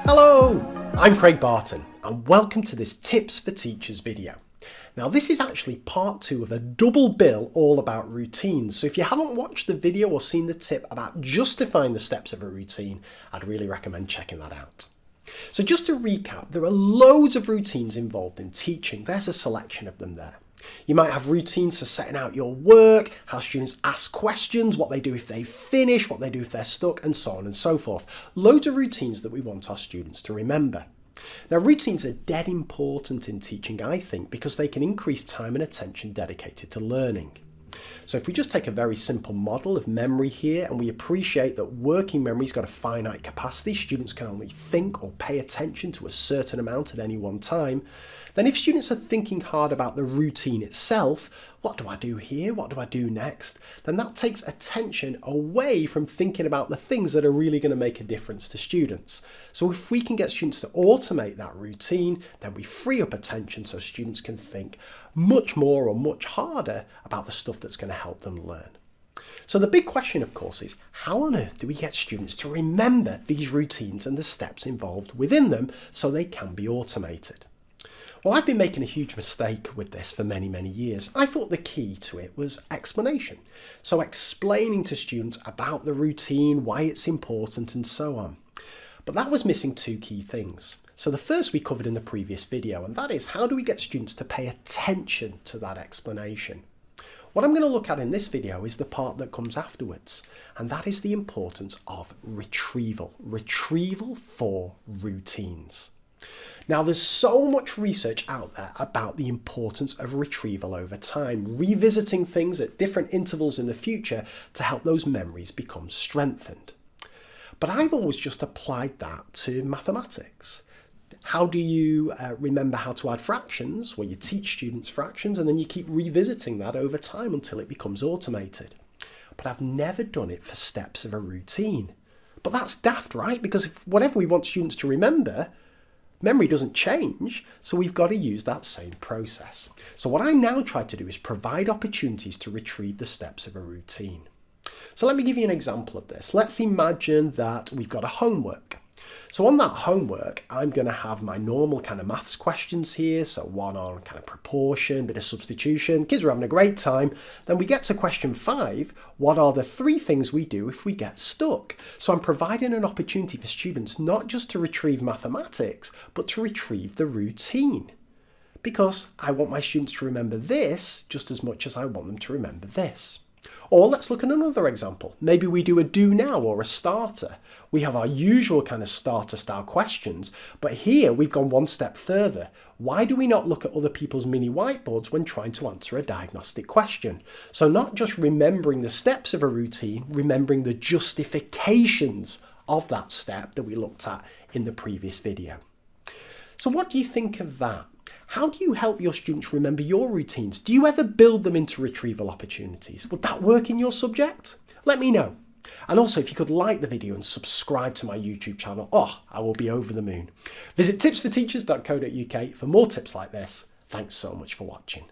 Hello, I'm Craig Barton and welcome to this Tips for Teachers video. Now this is actually part 2 of a double bill all about routines, so if you haven't watched the video or seen the tip about justifying the steps of a routine, I'd really recommend checking that out. So just to recap, there are loads of routines involved in teaching. There's a selection of them there. You might have routines for setting out your work, how students ask questions, what they do if they finish, what they do if they're stuck, and so on and so forth. Loads of routines that we want our students to remember. Now, routines are dead important in teaching, I think, because they can increase time and attention dedicated to learning. So if we just take a very simple model of memory here, and we appreciate that working memory's got a finite capacity, students can only think or pay attention to a certain amount at any one time, then if students are thinking hard about the routine itself, what do I do here, what do I do next, then that takes attention away from thinking about the things that are really going to make a difference to students. So if we can get students to automate that routine, then we free up attention so students can think much more or much harder about the stuff that's going to help them learn. So the big question, of course, is how on earth do we get students to remember these routines and the steps involved within them so they can be automated? Well, I've been making a huge mistake with this for many years. I thought the key to it was explanation. So explaining to students about the routine, why it's important and so on. But that was missing 2 key things. So the first we covered in the previous video, and that is how do we get students to pay attention to that explanation? What I'm going to look at in this video is the part that comes afterwards, and that is the importance of retrieval. Retrieval for routines. Now there's so much research out there about the importance of retrieval over time, revisiting things at different intervals in the future to help those memories become strengthened. But I've always just applied that to mathematics. How do you remember how to add fractions? Well, you teach students fractions and then you keep revisiting that over time until it becomes automated. But I've never done it for steps of a routine. But that's daft, right? Because if whatever we want students to remember, memory doesn't change, so we've got to use that same process. So what I now try to do is provide opportunities to retrieve the steps of a routine. So let me give you an example of this. Let's imagine that we've got a homework. So on that homework, I'm going to have my normal kind of maths questions here. So one on kind of proportion, bit of substitution. Kids are having a great time. Then we get to question 5. What are the 3 things we do if we get stuck? So I'm providing an opportunity for students not just to retrieve mathematics, but to retrieve the routine. Because I want my students to remember this just as much as I want them to remember this. Or let's look at another example. Maybe we do a do now or a starter. We have our usual kind of starter style questions, but here we've gone one step further. Why do we not look at other people's mini whiteboards when trying to answer a diagnostic question? So not just remembering the steps of a routine, remembering the justifications of that step that we looked at in the previous video. So what do you think of that? How do you help your students remember your routines? Do you ever build them into retrieval opportunities? Would that work in your subject? Let me know. And also, if you could like the video and subscribe to my YouTube channel, I will be over the moon. Visit tipsforteachers.co.uk for more tips like this. Thanks so much for watching.